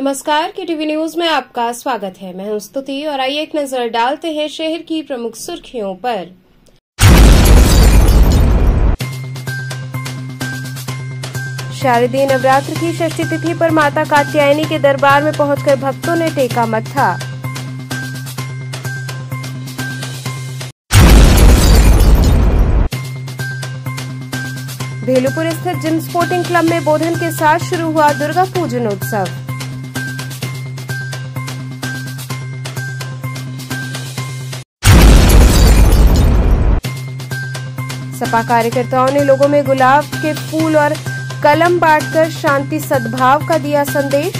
नमस्कार, के TV news में आपका स्वागत है। मैं हूं स्तुति और आइए एक नजर डालते हैं शहर की प्रमुख सुर्खियों पर। शारदीय नवरात्र की षष्ठी तिथि पर माता कात्यायनी के दरबार में पहुंचकर भक्तों ने टेका मत्था। भेलूपुर स्थित जिम स्पोर्टिंग क्लब में बोधन के साथ शुरू हुआ दुर्गा पूजन उत्सव। सपा कार्यकर्ताओं ने लोगों में गुलाब के फूल और कलम बांटकर शांति सद्भाव का दिया संदेश।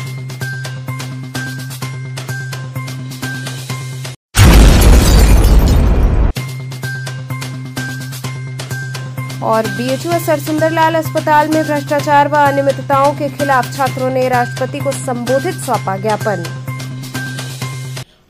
और बीएचयू सरसुंदरलाल अस्पताल में भ्रष्टाचार व अनियमितताओं के खिलाफ छात्रों ने राष्ट्रपति को संबोधित सौंपा ज्ञापन।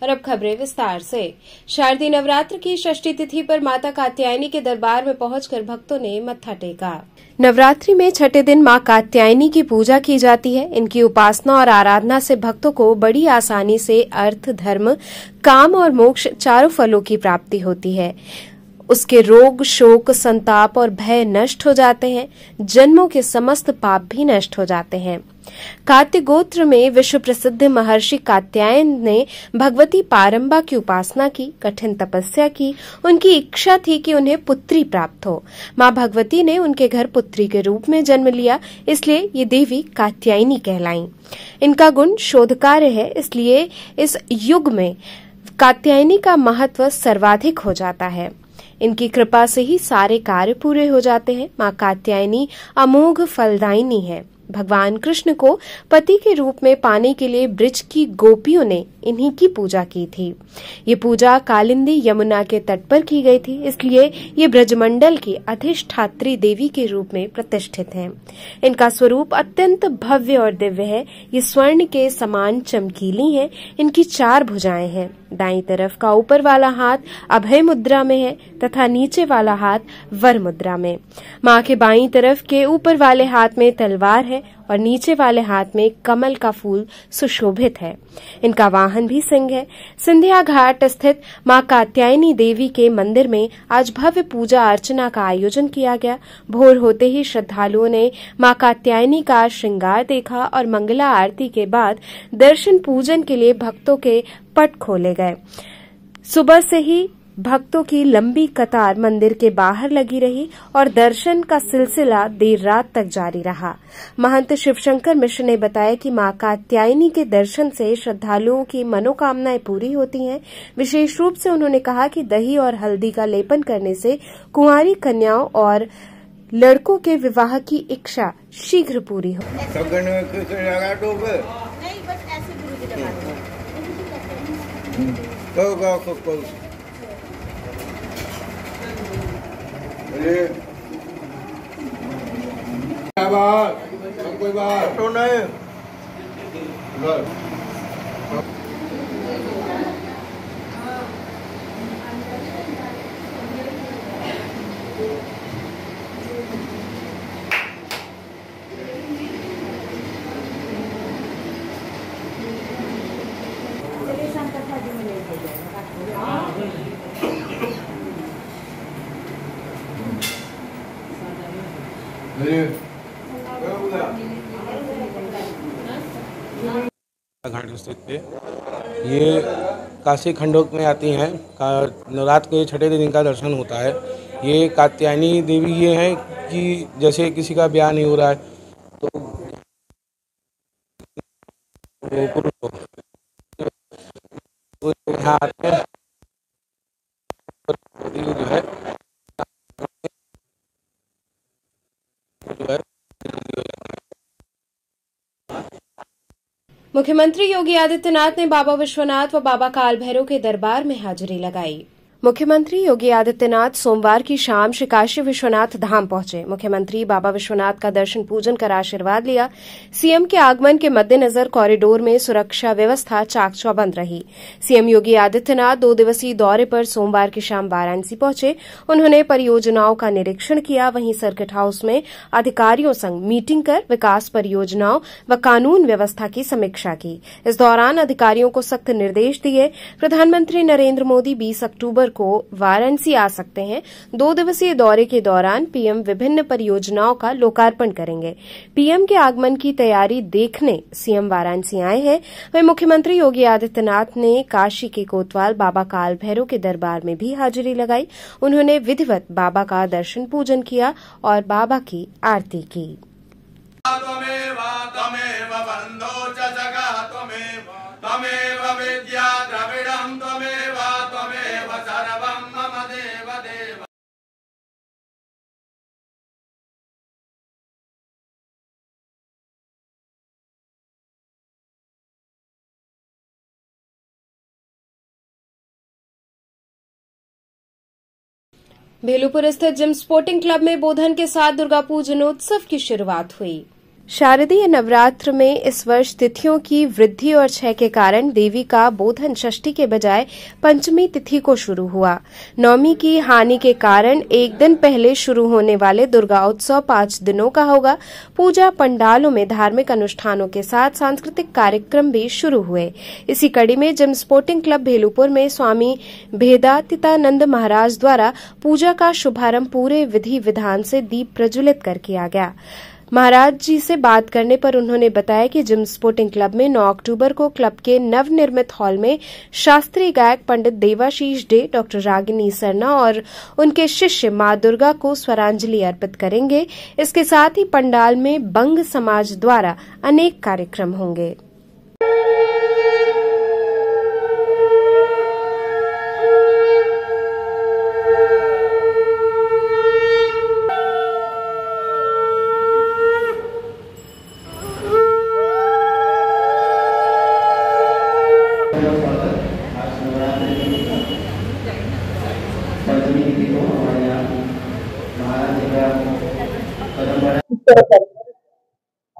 और अब खबरें विस्तार से। शारदीय नवरात्र की षष्ठी तिथि पर माता कात्यायनी के दरबार में पहुंचकर भक्तों ने मत्था टेका। नवरात्रि में छठे दिन मां कात्यायनी की पूजा की जाती है। इनकी उपासना और आराधना से भक्तों को बड़ी आसानी से अर्थ, धर्म, काम और मोक्ष चारों फलों की प्राप्ति होती है। उसके रोग, शोक, संताप और भय नष्ट हो जाते हैं। जन्मों के समस्त पाप भी नष्ट हो जाते हैं। कात्य गोत्र में विश्व प्रसिद्ध महर्षि कात्यायन ने भगवती पारंबा की उपासना की, कठिन तपस्या की। उनकी इच्छा थी कि उन्हें पुत्री प्राप्त हो। मां भगवती ने उनके घर पुत्री के रूप में जन्म लिया, इसलिए ये देवी कात्यायनी कहलाईं। इनका गुण शोध कार्य है, इसलिए इस युग में कात्यायनी का महत्व सर्वाधिक हो जाता है। इनकी कृपा से ही सारे कार्य पूरे हो जाते हैं। मां कात्यायनी अमोघ फलदायिनी है। भगवान कृष्ण को पति के रूप में पाने के लिए ब्रज की गोपियों ने इन्हीं की पूजा की थी। ये पूजा कालिंदी यमुना के तट पर की गई थी, इसलिए ये ब्रजमंडल की अधिष्ठात्री देवी के रूप में प्रतिष्ठित हैं। इनका स्वरूप अत्यंत भव्य और दिव्य है। ये स्वर्ण के समान चमकीली हैं। इनकी 4 भुजाएं हैं। दाईं तरफ का ऊपर वाला हाथ अभय मुद्रा में है तथा नीचे वाला हाथ वर मुद्रा में। मां के बाईं तरफ के ऊपर वाले हाथ में तलवार है और नीचे वाले हाथ में कमल का फूल सुशोभित है। इनका वाहन भी सिंह है। सिंधिया घाट स्थित मां कात्यायनी देवी के मंदिर में आज भव्य पूजा अर्चना का आयोजन किया गया। भोर होते ही श्रद्धालुओं ने मां कात्यायनी का श्रृंगार देखा और मंगला आरती के बाद दर्शन पूजन के लिए भक्तों के पट खोले गए। सुबह से ही भक्तों की लंबी कतार मंदिर के बाहर लगी रही और दर्शन का सिलसिला देर रात तक जारी रहा। महंत शिवशंकर मिश्र ने बताया कि मां कात्यायनी के दर्शन से श्रद्धालुओं की मनोकामनाएं पूरी होती हैं। विशेष रूप से उन्होंने कहा कि दही और हल्दी का लेपन करने से कुंवारी कन्याओं और लड़कों के विवाह की इच्छा शीघ्र पूरी हो। कोई बात तो नहीं। घाट स्थित पे ये काशी खंडों में आती हैं। नवरात्र के छठे दिन इनका दर्शन होता है। ये कात्यायनी देवी ये हैं कि जैसे किसी का ब्याह नहीं हो रहा है तो यहाँ आते हैं जो है मुख्यमंत्री योगी आदित्यनाथ ने बाबा विश्वनाथ व बाबा काल भैरव के दरबार में हाजिरी लगाई। मुख्यमंत्री योगी आदित्यनाथ सोमवार की शाम श्री काशी विश्वनाथ धाम पहुंचे। मुख्यमंत्री बाबा विश्वनाथ का दर्शन पूजन कर आशीर्वाद लिया। सीएम के आगमन के मद्देनजर कॉरिडोर में सुरक्षा व्यवस्था चाक चौबंद रही। सीएम योगी आदित्यनाथ 2 दिवसीय दौरे पर सोमवार की शाम वाराणसी पहुंचे। उन्होंने परियोजनाओं का निरीक्षण किया। वहीं सर्किट हाउस में अधिकारियों संग मीटिंग कर विकास परियोजनाओं व कानून व्यवस्था की समीक्षा की। इस दौरान अधिकारियों को सख्त निर्देश दिए। प्रधानमंत्री नरेंद्र मोदी 20 अक्टूबर को वाराणसी आ सकते हैं। 2 दिवसीय दौरे के दौरान पीएम विभिन्न परियोजनाओं का लोकार्पण करेंगे। पीएम के आगमन की तैयारी देखने सीएम वाराणसी आए हैं। वहीं मुख्यमंत्री योगी आदित्यनाथ ने काशी के कोतवाल बाबा काल भैरव के दरबार में भी हाजिरी लगाई। उन्होंने विधिवत बाबा का दर्शन पूजन किया और बाबा की आरती की। त्वमेव विद्या द्रविडं त्वमेव सर्वं मम देव देव। भेलूपुर स्थित जिम स्पोर्टिंग क्लब में बोधन के साथ दुर्गा पूजनोत्सव की शुरुआत हुई। शारदीय नवरात्र में इस वर्ष तिथियों की वृद्धि और क्षय के कारण देवी का बोधन षष्ठी के बजाय पंचमी तिथि को शुरू हुआ। नवमी की हानि के कारण एक दिन पहले शुरू होने वाले दुर्गा उत्सव 5 दिनों का होगा। पूजा पंडालों में धार्मिक अनुष्ठानों के साथ सांस्कृतिक कार्यक्रम भी शुरू हुए। इसी कड़ी में जिम स्पोर्टिंग क्लब भेलूपुर में स्वामी भेदातीतानंद महाराज द्वारा पूजा का शुभारंभ पूरे विधि विधान से दीप प्रज्वलित कर किया गया। महाराज जी से बात करने पर उन्होंने बताया कि जिम स्पोर्टिंग क्लब में 9 अक्टूबर को क्लब के नवनिर्मित हॉल में शास्त्रीय गायक पंडित देवाशीष डे, डॉक्टर रागिनी सरना और उनके शिष्य मां दुर्गा को स्वरांजलि अर्पित करेंगे। इसके साथ ही पंडाल में बंग समाज द्वारा अनेक कार्यक्रम होंगे।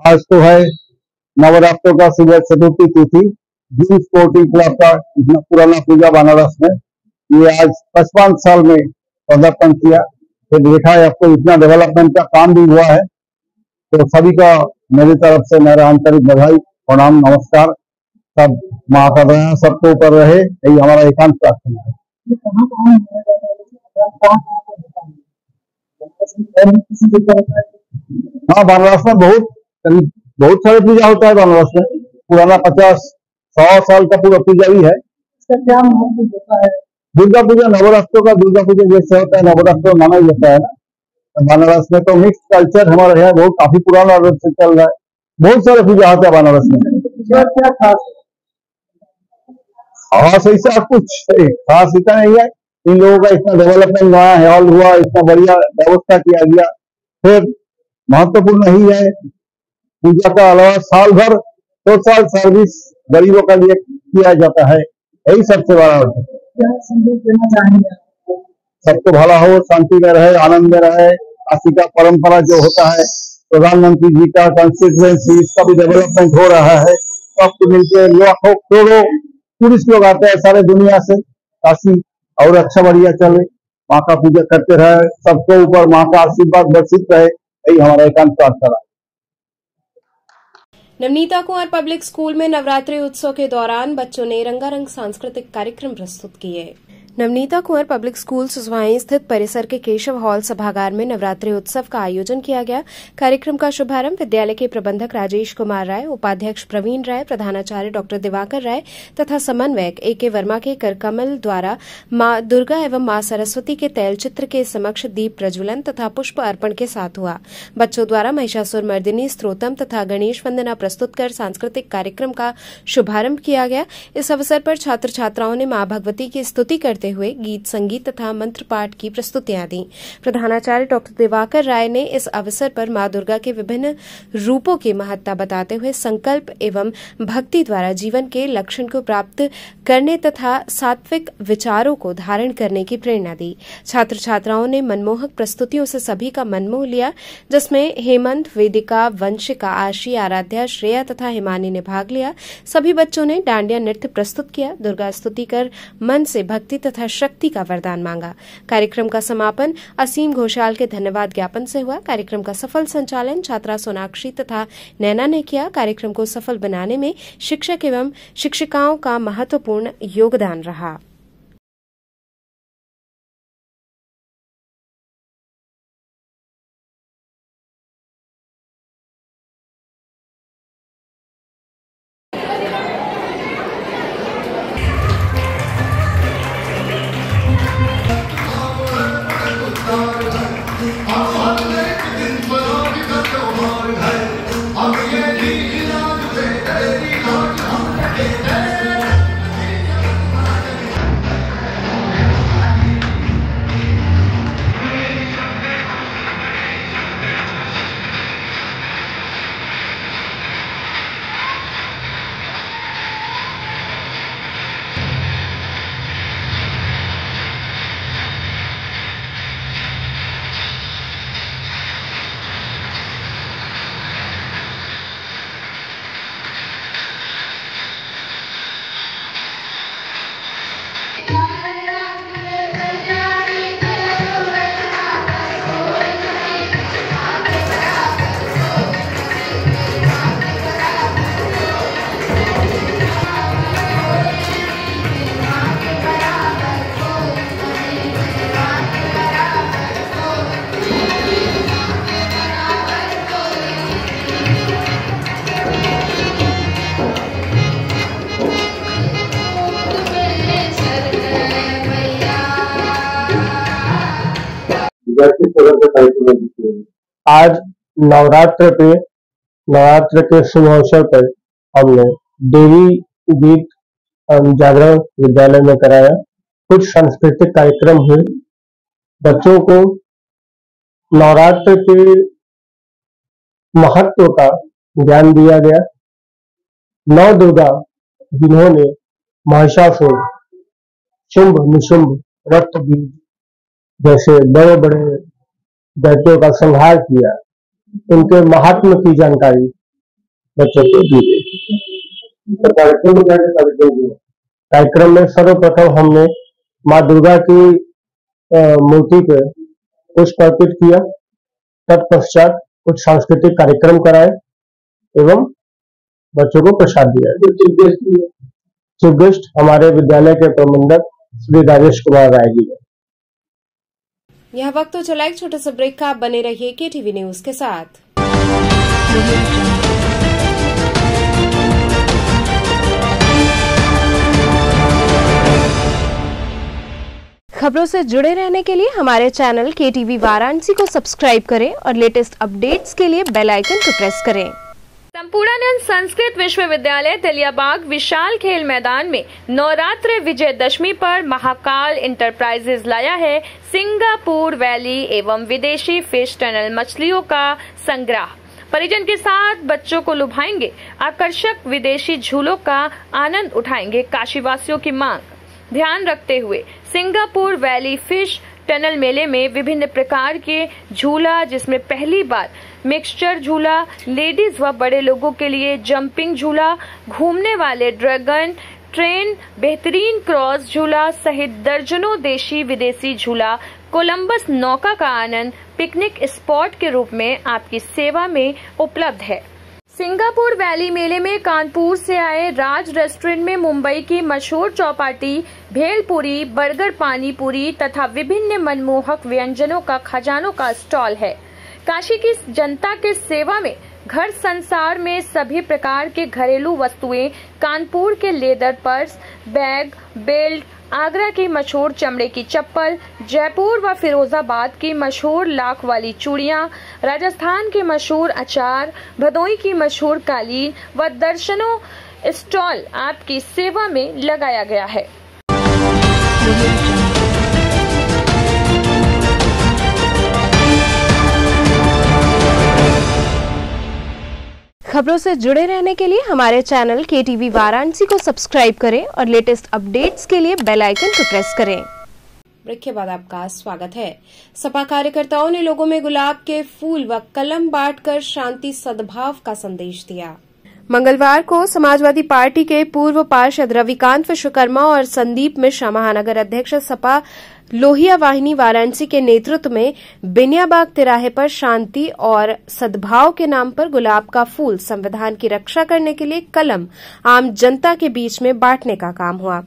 आज तो है नवरात्रों का सुबह चतुर्थी तिथि। जिम स्पोर्टिंग क्लब का इतना पुराना पूजा बनारस में ये आज 55 साल में पदार्पण किया। तो देखा है आपको इतना डेवलपमेंट का काम भी हुआ है। तो सभी का मेरी तरफ से मेरा आंतरिक बधाई, प्रणाम, नमस्कार। सब माँ का दया सबके ऊपर रहे, यही हमारा एकांत प्रार्थना है। हाँ, बनारस में बहुत सारे पूजा होता है। बनारस में पुराना 50-100 साल का पूरा पूजा भी है। इसका क्या महत्व होता है? दुर्गा पूजा नवरात्रों का दुर्गा पूजा जैसे होता है, नवरात्र माना जाता है ना। तो बनारस में तो मिक्स कल्चर हमारा है, बहुत काफी पुराना रूप से चल रहा है। बहुत सारे पूजा होता है बनारस में। क्या खास? खास ऐसा कुछ खास इतना नहीं है। इन लोगों का इतना डेवलपमेंट नया हॉल हुआ, इतना बढ़िया व्यवस्था किया गया। फिर महत्वपूर्ण नहीं है पूजा का अलावा साल भर सोशल सर्विस गरीबों के लिए किया जाता है। यही सबसे बड़ा है। क्या संदेश देना चाहेंगे? सबको भला हो, शांति में रहे, आनंद में रहे। काशी का परंपरा जो होता है, प्रधानमंत्री जी का कंस्टिट्यूएंसी, इसका भी डेवलपमेंट हो रहा है। सबको मिलकर लाखों करोड़ों टूरिस्ट लोग आते हैं सारे दुनिया से काशी, और अच्छा बढ़िया चले, माँ का पूजा करते रहे, सबको ऊपर माँ का आशीर्वाद बरसित रहे, यही हमारा एकांत प्रार्थना है। नवनीता कुंवर पब्लिक स्कूल में नवरात्रि उत्सव के दौरान बच्चों ने रंगारंग सांस्कृतिक कार्यक्रम प्रस्तुत किए। नवनीता कुंवर पब्लिक स्कूल सुसवाई स्थित परिसर के केशव हॉल सभागार में नवरात्रि उत्सव का आयोजन किया गया। कार्यक्रम का शुभारंभ विद्यालय के प्रबंधक राजेश कुमार राय, उपाध्यक्ष प्रवीण राय, प्रधानाचार्य डॉक्टर दिवाकर राय तथा समन्वयक AK वर्मा के करकमल द्वारा मां दुर्गा एवं मां सरस्वती के तैलचित्र के समक्ष दीप प्रज्वलन तथा पुष्प अर्पण के साथ हुआ। बच्चों द्वारा महिषासुर मर्दिनी स्तोत्रम तथा गणेश वंदना प्रस्तुत कर सांस्कृतिक कार्यक्रम का शुभारंभ किया गया। इस अवसर पर छात्र छात्राओं ने मां भगवती की स्तुति करते करते हुए गीत संगीत तथा मंत्र पाठ की प्रस्तुतियां दी। प्रधानाचार्य डॉ. दिवाकर राय ने इस अवसर पर मां दुर्गा के विभिन्न रूपों की महत्ता बताते हुए संकल्प एवं भक्ति द्वारा जीवन के लक्ष्य को प्राप्त करने तथा सात्विक विचारों को धारण करने की प्रेरणा दी। छात्र छात्राओं ने मनमोहक प्रस्तुतियों से सभी का मन मोह लिया, जिसमें हेमंत, वेदिका, वंशिका, आशी, आराध्या, श्रेया तथा हिमानी ने भाग लिया। सभी बच्चों ने डांडिया नृत्य प्रस्तुत किया, दुर्गा स्तुति कर मन से भक्ति तथा शक्ति का वरदान मांगा। कार्यक्रम का समापन असीम घोषाल के धन्यवाद ज्ञापन से हुआ। कार्यक्रम का सफल संचालन छात्रा सोनाक्षी तथा नैना ने किया। कार्यक्रम को सफल बनाने में शिक्षक एवं शिक्षिकाओं का महत्वपूर्ण योगदान रहा। आज नवरात्र के शुभ अवसर पर हमने देवी गीत जागरण विद्यालय में कराया। कुछ सांस्कृतिक कार्यक्रम हुए। बच्चों को नवरात्र के महत्व का ज्ञान दिया गया। नौ दुर्गा जिन्होंने महिषासुर, शुंभ निशुंभ, रक्त बीज जैसे बड़े बड़े दैत्यों का संहार किया, उनके महात्म्य की जानकारी बच्चों को दी गई। कार्यक्रम में सर्वप्रथम हमने माँ दुर्गा की मूर्ति पर पुष्प अर्पित किया। तत्पश्चात कुछ सांस्कृतिक कार्यक्रम कराए एवं बच्चों को प्रसाद दिया। चीफ गेस्ट हमारे विद्यालय के प्रबंधक श्री राजेश कुमार राय जी है। यह वक्त तो चला एक छोटा सा ब्रेक का। आप बने रहिए केटीवी न्यूज के साथ। खबरों से जुड़े रहने के लिए हमारे चैनल केटीवी वाराणसी को सब्सक्राइब करें और लेटेस्ट अपडेट्स के लिए बेल आइकन को प्रेस करें। संपूर्णानंद संस्कृत विश्वविद्यालय तेलियाबाग विशाल खेल मैदान में नवरात्र विजयदशमी पर महाकाल इंटरप्राइजेज लाया है सिंगापुर वैली एवं विदेशी फिश टनल मछलियों का संग्रह। परिजन के साथ बच्चों को लुभाएंगे आकर्षक विदेशी झूलों का आनंद उठाएंगे काशीवासियों की मांग। ध्यान रखते हुए सिंगापुर वैली फिश टनल मेले में विभिन्न प्रकार के झूला, जिसमें पहली बार मिक्सचर झूला, लेडीज व बड़े लोगों के लिए जंपिंग झूला, घूमने वाले ड्रैगन ट्रेन, बेहतरीन क्रॉस झूला सहित दर्जनों देशी विदेशी झूला, कोलंबस नौका का आनंद पिकनिक स्पॉट के रूप में आपकी सेवा में उपलब्ध है। सिंगापुर वैली मेले में कानपुर से आए राज रेस्टोरेंट में मुंबई की मशहूर चौपाटी, भेलपुरी, बर्गर, पानी पूरी तथा विभिन्न मनमोहक व्यंजनों का खजानों का स्टॉल है। काशी की जनता के सेवा में घर संसार में सभी प्रकार के घरेलू वस्तुएं, कानपुर के leather purse, bag, belt, Agra की मशहूर चमड़े की चप्पल, जयपुर व फिरोजाबाद की मशहूर लाख वाली चूड़ियां, राजस्थान के मशहूर अचार, भदोई की मशहूर कालीन व दर्जनों स्टॉल आपकी सेवा में लगाया गया है। खबरों से जुड़े रहने के लिए हमारे चैनल KTV वाराणसी को सब्सक्राइब करें और लेटेस्ट अपडेट्स के लिए बेल आइकन को प्रेस करें। ब्रेक के बाद आपका स्वागत है। सपा कार्यकर्ताओं ने लोगों में गुलाब के फूल व कलम बांटकर शांति सद्भाव का संदेश दिया। मंगलवार को समाजवादी पार्टी के पूर्व पार्षद रविकांत विश्वकर्मा और संदीप मिश्रा, महानगर अध्यक्ष सपा लोहिया वाहिनी वाराणसी के नेतृत्व में बिनियाबाग तिराहे पर शांति और सद्भाव के नाम पर गुलाब का फूल, संविधान की रक्षा करने के लिए कलम आम जनता के बीच में बांटने का काम हुआ।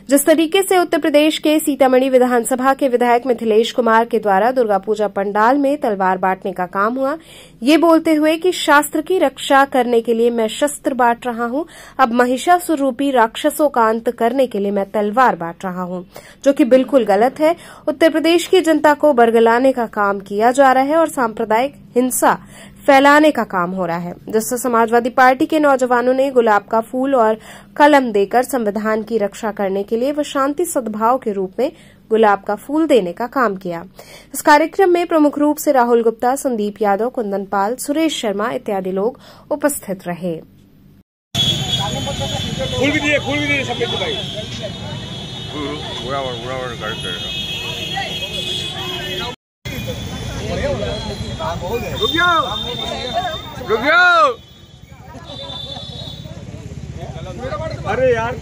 जिस तरीके से उत्तर प्रदेश के सीतामढ़ी विधानसभा के विधायक मिथिलेश कुमार के द्वारा दुर्गा पूजा पंडाल में तलवार बांटने का काम हुआ, ये बोलते हुए कि शास्त्र की रक्षा करने के लिए मैं शस्त्र बांट रहा हूं, अब महिषासुर रूपी राक्षसों का अंत करने के लिए मैं तलवार बांट रहा हूं, जो कि बिल्कुल गलत है। उत्तर प्रदेश की जनता को बरगलाने का काम किया जा रहा है और सांप्रदायिक हिंसा फैलाने का काम हो रहा है, जिससे समाजवादी पार्टी के नौजवानों ने गुलाब का फूल और कलम देकर संविधान की रक्षा करने के लिए व शांति सद्भाव के रूप में गुलाब का फूल देने का काम किया। इस कार्यक्रम में प्रमुख रूप से राहुल गुप्ता, संदीप यादव, कुंदन पाल, सुरेश शर्मा इत्यादि लोग उपस्थित रहे। फूल भी दिए सफेद भाई। रुक जाओ। अरे यार,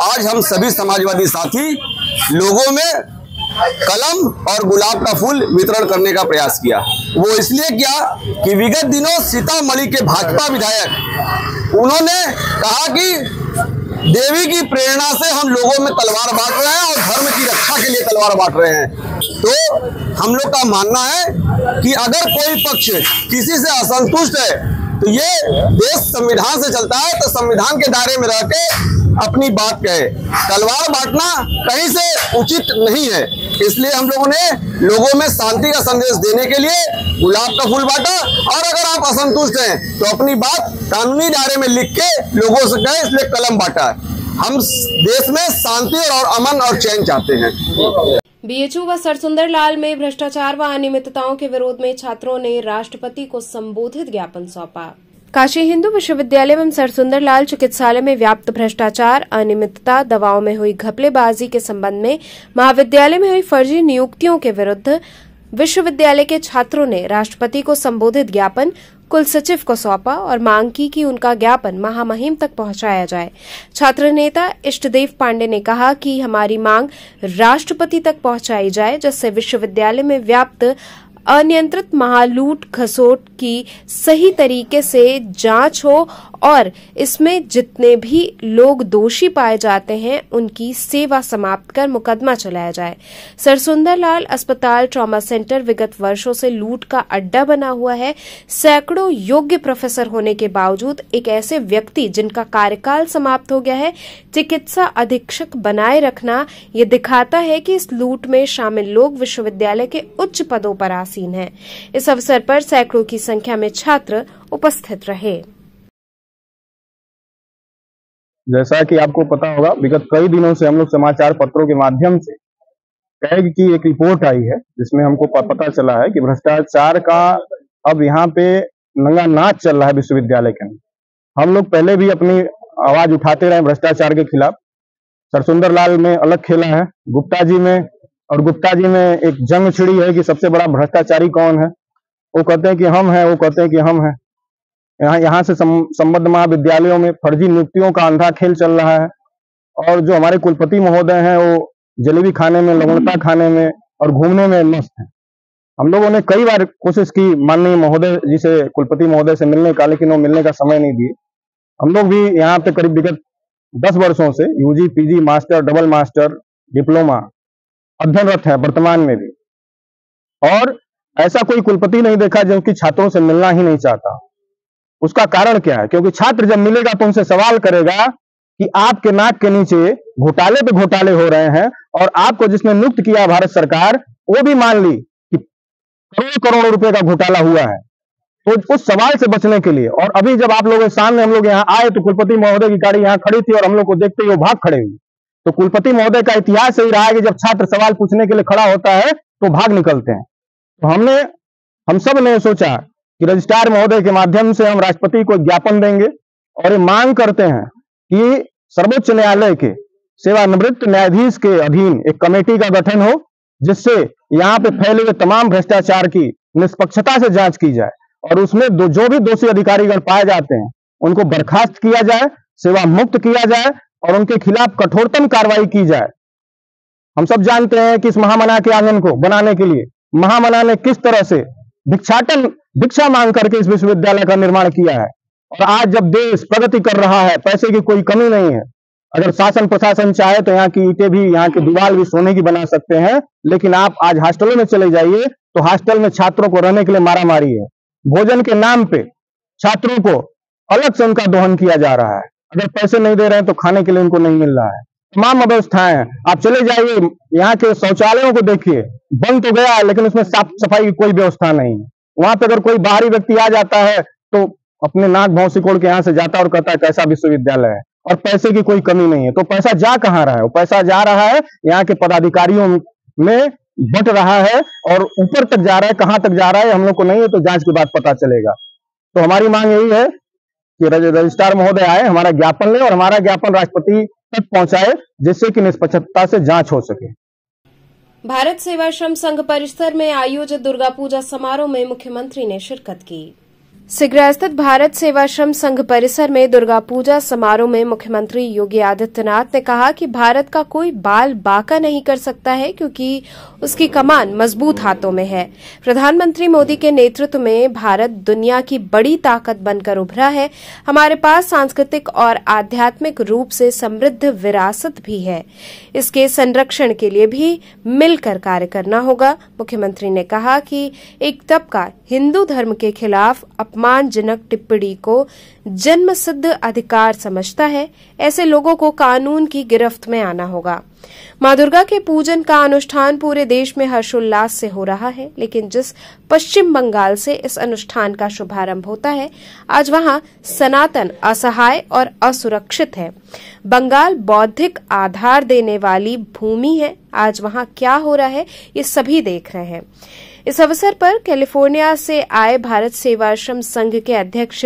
आज हम सभी समाजवादी साथी लोगों में कलम और गुलाब का फूल वितरण करने का प्रयास किया। वो इसलिए किया कि विगत दिनों सीतामढ़ी के भाजपा विधायक उन्होंने कहा कि देवी की प्रेरणा से हम लोगों में तलवार बांट रहे हैं और धर्म की रक्षा के लिए तलवार बांट रहे हैं। तो हम लोग का मानना है कि अगर कोई पक्ष किसी से असंतुष्ट है तो ये देश संविधान से चलता है, तो संविधान के दायरे में रह के अपनी बात कहे। तलवार बांटना कहीं से उचित नहीं है, इसलिए हम लोगों ने लोगों में शांति का संदेश देने के लिए गुलाब का फूल बांटा। और अगर आप असंतुष्ट हैं तो अपनी बात कानूनी दायरे में लिख के लोगों से कहे, इसलिए कलम बांटा। हम देश में शांति और अमन और चैन चाहते हैं। BHU व सरसुंदर लाल में भ्रष्टाचार व अनियमितताओं के विरोध में छात्रों ने राष्ट्रपति को संबोधित ज्ञापन सौंपा। काशी हिंदू विश्वविद्यालय एवं सरसुंदर लाल चिकित्सालय में व्याप्त भ्रष्टाचार, अनियमितता, दवाओं में हुई घपलेबाजी के संबंध में महाविद्यालय में हुई फर्जी नियुक्तियों के विरुद्ध विश्वविद्यालय के छात्रों ने राष्ट्रपति को संबोधित ज्ञापन कुल सचिव को सौंपा और मांग की कि उनका ज्ञापन महामहिम तक पहुंचाया जाए। छात्र नेता इष्टदेव पांडे ने कहा कि हमारी मांग राष्ट्रपति तक पहुंचाई जाए, जिससे विश्वविद्यालय में व्याप्त अनियंत्रित महालूट खसोट की सही तरीके से जांच हो और इसमें जितने भी लोग दोषी पाए जाते हैं उनकी सेवा समाप्त कर मुकदमा चलाया जाए। सरसुंदर लाल अस्पताल ट्रॉमा सेंटर विगत वर्षों से लूट का अड्डा बना हुआ है। सैकड़ों योग्य प्रोफेसर होने के बावजूद एक ऐसे व्यक्ति जिनका कार्यकाल समाप्त हो गया है, चिकित्सा अधीक्षक बनाए रखना, ये दिखाता है कि इस लूट में शामिल लोग विश्वविद्यालय के उच्च पदों पर आसीन हैं। इस अवसर पर सैकड़ों की संख्या में छात्र उपस्थित रहे। जैसा कि आपको पता होगा, विगत कई दिनों से हम लोग समाचार पत्रों के माध्यम से कैग की एक रिपोर्ट आई है, जिसमें हमको पता चला है कि भ्रष्टाचार का अब यहाँ पे नंगा नाच चल रहा है विश्वविद्यालय के अंदर। हम लोग पहले भी अपनी आवाज उठाते रहे भ्रष्टाचार के खिलाफ। सरसुंदर लाल में अलग खेला है, गुप्ता जी में एक जंग छिड़ी है कि सबसे बड़ा भ्रष्टाचारी कौन है। वो कहते हैं कि हम हैं, वो कहते हैं कि हम हैं। यहाँ से संबद्ध महाविद्यालयों में फर्जी नियुक्तियों का अंधा खेल चल रहा है और जो हमारे कुलपति महोदय हैं वो जलेबी खाने में, लवणता खाने में और घूमने में मस्त हैं। हम लोगों ने कई बार कोशिश की माननीय महोदय जी से, कुलपति महोदय से मिलने का, लेकिन वो मिलने का समय नहीं दिए। हम लोग भी यहाँ पे करीब विगत 10 वर्षों से UG, PG, master, double master, diploma अध्ययनरत है वर्तमान में भी, और ऐसा कोई कुलपति नहीं देखा जो कि छात्रों से मिलना ही नहीं चाहता। उसका कारण क्या है? क्योंकि छात्र जब मिलेगा तो उनसे सवाल करेगा कि आपके नाक के नीचे घोटाले पे घोटाले हो रहे हैं और आपको जिसने नियुक्त किया भारत सरकार, वो भी मान ली कि करोड़ों रुपए का घोटाला हुआ है। तो उस सवाल से बचने के लिए, और अभी जब आप लोगों के सामने हम लोग यहाँ आए तो कुलपति महोदय की गाड़ी यहाँ खड़ी थी और हम लोग को देखते ही वो भाग खड़े हुए। तो कुलपति महोदय का इतिहास यही रहा है कि जब छात्र सवाल पूछने के लिए खड़ा होता है तो भाग निकलते हैं। तो हम सब ने सोचा कि रजिस्ट्रार महोदय के माध्यम से हम राष्ट्रपति को ज्ञापन देंगे और ये मांग करते हैं कि सर्वोच्च न्यायालय के सेवानिवृत्त न्यायाधीश के अधीन एक कमेटी का गठन हो, जिससे यहाँ पे फैले हुए तमाम भ्रष्टाचार की निष्पक्षता से जांच की जाए और उसमें जो भी दोषी अधिकारीगण पाए जाते हैं उनको बर्खास्त किया जाए, सेवा मुक्त किया जाए और उनके खिलाफ कठोरतम कार्रवाई की जाए। हम सब जानते हैं कि इस महामना के आंगन को बनाने के लिए महामना ने किस तरह से भिक्षा मांग करके इस विश्वविद्यालय का निर्माण किया है। और आज जब देश प्रगति कर रहा है, पैसे की कोई कमी नहीं है, अगर शासन प्रशासन चाहे तो यहाँ की ईंटें भी, यहाँ की दीवार भी सोने की बना सकते हैं। लेकिन आप आज हॉस्टलों में चले जाइए तो हॉस्टल में छात्रों को रहने के लिए मारामारी है। भोजन के नाम पे छात्रों को अलग से उनका दोहन किया जा रहा है। अगर पैसे नहीं दे रहे हैं तो खाने के लिए उनको नहीं मिल रहा है। तमाम अव्यवस्थाएं हैं। आप चले जाइए, यहाँ के शौचालयों को देखिए, बन तो गया है लेकिन उसमें साफ सफाई की कोई व्यवस्था नहीं है। वहां पे अगर कोई बाहरी व्यक्ति आ जाता है तो अपने नाक भौं सिकोड़ के यहाँ से जाता है और कहता है कैसा विश्वविद्यालय है। और पैसे की कोई कमी नहीं है। तो पैसा जा कहाँ रहा है? वो पैसा जा रहा है यहाँ के पदाधिकारियों में बट रहा है और ऊपर तक जा रहा है। कहां तक जा रहा है हम लोग को नहीं है, तो जांच के बाद पता चलेगा। तो हमारी मांग यही है कि रजिस्ट्रार महोदय आए, हमारा ज्ञापन ले और हमारा ज्ञापन राष्ट्रपति तक पहुंचाए, जिससे कि निष्पक्षता से जांच हो सके। भारत सेवाश्रम संघ परिसर में आयोजित दुर्गा पूजा समारोह में मुख्यमंत्री ने शिरकत की। सिगरा स्थित भारत सेवाश्रम संघ परिसर में दुर्गा पूजा समारोह में मुख्यमंत्री योगी आदित्यनाथ ने कहा कि भारत का कोई बाल बांका नहीं कर सकता है, क्योंकि उसकी कमान मजबूत हाथों में है। प्रधानमंत्री मोदी के नेतृत्व में भारत दुनिया की बड़ी ताकत बनकर उभरा है। हमारे पास सांस्कृतिक और आध्यात्मिक रूप से समृद्ध विरासत भी है। इसके संरक्षण के लिए भी मिलकर कार्य करना होगा। मुख्यमंत्री ने कहा कि एक तबका हिंदू धर्म के खिलाफ अपमानजनक टिप्पणी को जन्मसिद्ध अधिकार समझता है। ऐसे लोगों को कानून की गिरफ्त में आना होगा। मां दुर्गा के पूजन का अनुष्ठान पूरे देश में हर्षोल्लास से हो रहा है, लेकिन जिस पश्चिम बंगाल से इस अनुष्ठान का शुभारंभ होता है, आज वहां सनातन असहाय और असुरक्षित है। बंगाल बौद्धिक आधार देने वाली भूमि है। आज वहां क्या हो रहा है ये सभी देख रहे हैं। इस अवसर पर कैलिफोर्निया से आए भारत सेवाश्रम संघ के अध्यक्ष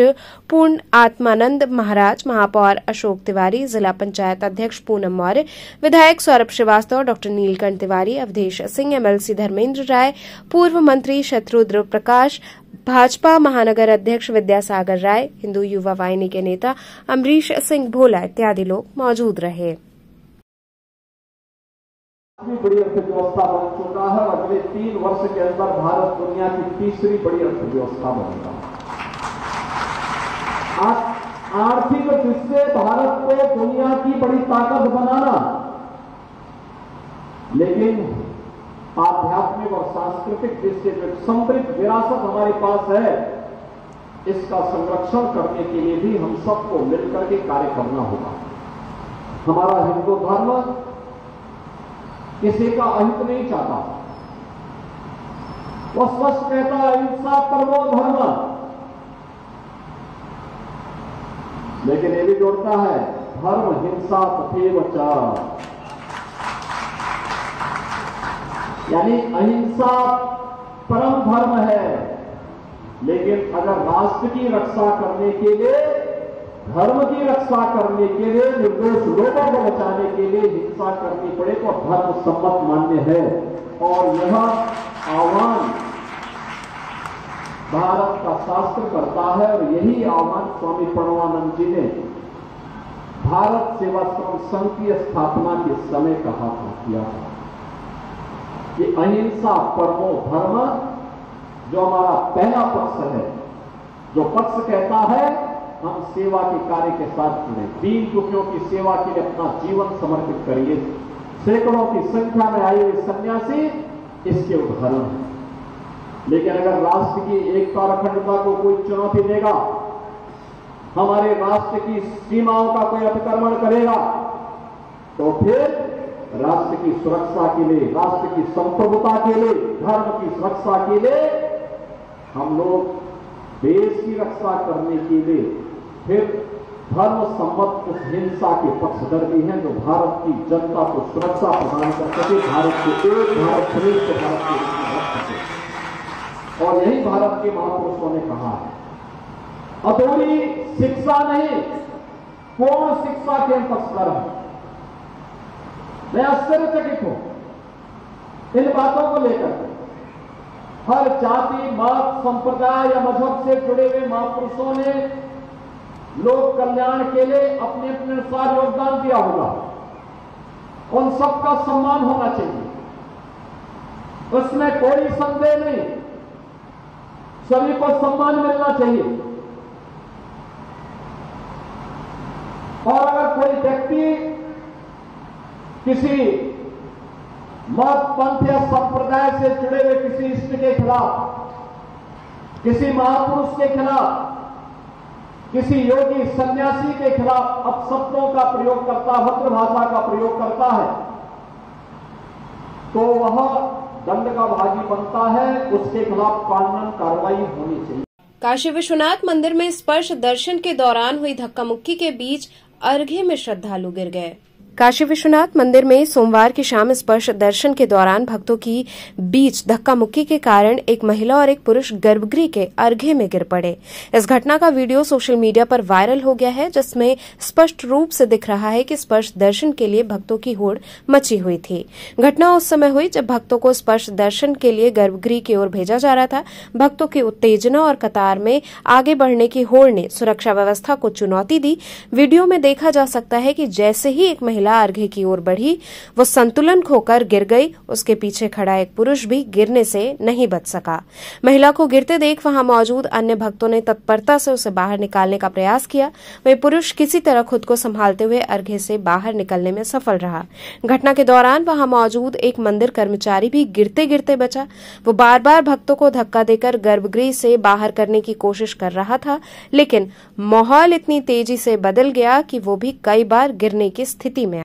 पूर्ण आत्मानंद महाराज, महापौर अशोक तिवारी, जिला पंचायत अध्यक्ष पूनम मौर्य, विधायक सौरभ श्रीवास्तव, डॉक्टर नीलकंठ तिवारी, अवधेश सिंह, एमएलसी धर्मेंद्र राय, पूर्व मंत्री शत्रुद्र प्रकाश, भाजपा महानगर अध्यक्ष विद्यासागर राय, हिंदू युवा वाहिनी के नेता अमरीश सिंह भोला इत्यादि लोग मौजूद रहे। बड़ी अर्थव्यवस्था बन चुका है। अगले 3 वर्ष के अंदर भारत दुनिया की तीसरी बड़ी अर्थव्यवस्था बनेगा। आर्थिक दृष्टि से भारत को दुनिया की बड़ी ताकत बनाना, लेकिन आध्यात्मिक और सांस्कृतिक दृष्टि से समृद्ध विरासत हमारे पास है, इसका संरक्षण करने के लिए भी हम सबको मिलकर के कार्य करना होगा। हमारा हिंदू धर्म किसी का अहित नहीं चाहता। वो स्पष्ट कहता है अहिंसा परमो धर्म, लेकिन ये भी जोड़ता है धर्म हिंसा तथैव च, यानी अहिंसा परम धर्म है। लेकिन अगर राष्ट्र की रक्षा करने के लिए, धर्म की रक्षा करने के लिए, निर्दोष लोगों को बचाने के लिए हिंसा करनी पड़े तो धर्म सम्मत मान्य है। और यह आह्वान भारत का शास्त्र करता है और यही आह्वान स्वामी प्रणवानंद जी ने भारत सेवाश्रम संघ की स्थापना के समय कहा था, किया था कि अहिंसा परमो धर्म, जो हमारा पहला पक्ष है, जो पक्ष कहता है हम सेवा के कार्य के साथ जुड़े, दीन दुखियों की सेवा के लिए अपना जीवन समर्पित करिए। सैकड़ों की संख्या में आए हुए सन्यासी इसके उदाहरण हैं। लेकिन अगर राष्ट्र की एकता और अखंडता को कोई चुनौती देगा, हमारे राष्ट्र की सीमाओं का कोई अतिक्रमण करेगा, तो फिर राष्ट्र की सुरक्षा के लिए, राष्ट्र की संप्रभुता के लिए, धर्म की सुरक्षा के लिए, हम लोग देश की रक्षा करने के लिए फिर धर्म सम्मत उस हिंसा के पक्षधर भी हैं जो भारत की जनता को सुरक्षा प्रदान कर सके, भारत के एक भारत श्रेष्ठ भारत के और यही भारत के महापुरुषों ने कहा है, अधूरी शिक्षा नहीं, पूर्ण शिक्षा के हम पक्षधर हैं। मैं आश्चर्यचकित हूं इन बातों को लेकर। हर जाति, मत, संप्रदाय या मजहब से जुड़े हुए महापुरुषों ने लोक कल्याण के लिए अपने अपने अनुसार योगदान दिया होगा। उन सबका सम्मान होना चाहिए, उसमें कोई संदेह नहीं। सभी को सम्मान मिलना चाहिए। और अगर कोई व्यक्ति किसी मत, पंथ या संप्रदाय से जुड़े हुए किसी इष्ट के खिलाफ, किसी महापुरुष के खिलाफ, किसी योगी सन्यासी के खिलाफ अपशब्दों का प्रयोग करता, भद्र भाषा का प्रयोग करता है, तो वह दंड का भागी बनता है। उसके खिलाफ कानूनन कार्रवाई होनी चाहिए। काशी विश्वनाथ मंदिर में स्पर्श दर्शन के दौरान हुई धक्का मुक्की के बीच अर्घ्य में श्रद्धालु गिर गए। काशी विश्वनाथ मंदिर में सोमवार की शाम स्पर्श दर्शन के दौरान भक्तों की बीच धक्का मुक्की के कारण एक महिला और एक पुरुष गर्भगृह के अर्घ्य में गिर पड़े। इस घटना का वीडियो सोशल मीडिया पर वायरल हो गया है, जिसमें स्पष्ट रूप से दिख रहा है कि स्पर्श दर्शन के लिए भक्तों की होड़ मची हुई थी। घटना उस समय हुई जब भक्तों को स्पर्श दर्शन के लिए गर्भगृह की ओर भेजा जा रहा था। भक्तों की उत्तेजना और कतार में आगे बढ़ने की होड़ ने सुरक्षा व्यवस्था को चुनौती दी। वीडियो में देखा जा सकता है कि जैसे ही एक महिला अर्घ्य की ओर बढ़ी, वो संतुलन खोकर गिर गई। उसके पीछे खड़ा एक पुरुष भी गिरने से नहीं बच सका। महिला को गिरते देख वहां मौजूद अन्य भक्तों ने तत्परता से उसे बाहर निकालने का प्रयास किया। वह पुरुष किसी तरह खुद को संभालते हुए अर्घ्य से बाहर निकलने में सफल रहा। घटना के दौरान वहां मौजूद एक मंदिर कर्मचारी भी गिरते गिरते बचा। वो बार बार भक्तों को धक्का देकर गर्भगृह से बाहर करने की कोशिश कर रहा था, लेकिन माहौल इतनी तेजी से बदल गया कि वो भी कई बार गिरने की स्थिति में।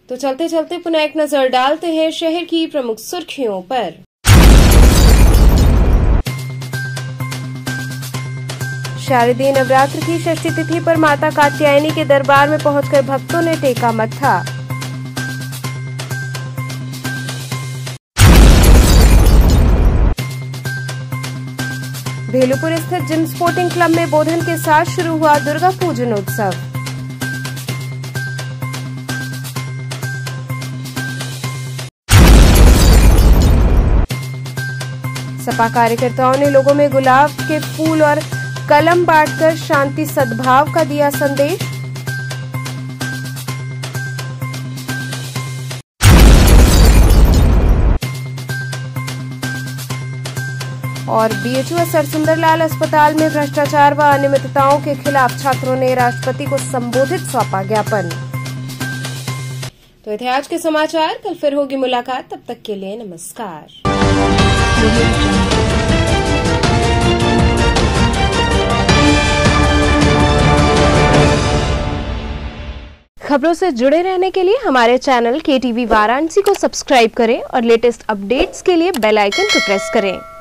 तो चलते चलते पुनः एक नजर डालते हैं शहर की प्रमुख सुर्खियों पर। शारदीय नवरात्र की षष्ठी तिथि पर माता कात्यायनी के दरबार में पहुंचकर भक्तों ने टेका मत्था। भेलूपुर स्थित जिम स्पोर्टिंग क्लब में बोधन के साथ शुरू हुआ दुर्गा पूजन उत्सव। सपा कार्यकर्ताओं ने लोगों में गुलाब के फूल और कलम बांटकर शांति सद्भाव का दिया संदेश। और बीएचयूएस सुंदरलाल अस्पताल में भ्रष्टाचार व अनियमितताओं के खिलाफ छात्रों ने राष्ट्रपति को संबोधित सौंपा ज्ञापन। तो ये थे आज के समाचार। कल फिर होगी मुलाकात, तब तक के लिए नमस्कार। खबरों से जुड़े रहने के लिए हमारे चैनल KTV वाराणसी को सब्सक्राइब करें और लेटेस्ट अपडेट्स के लिए बेल आइकन को प्रेस करें।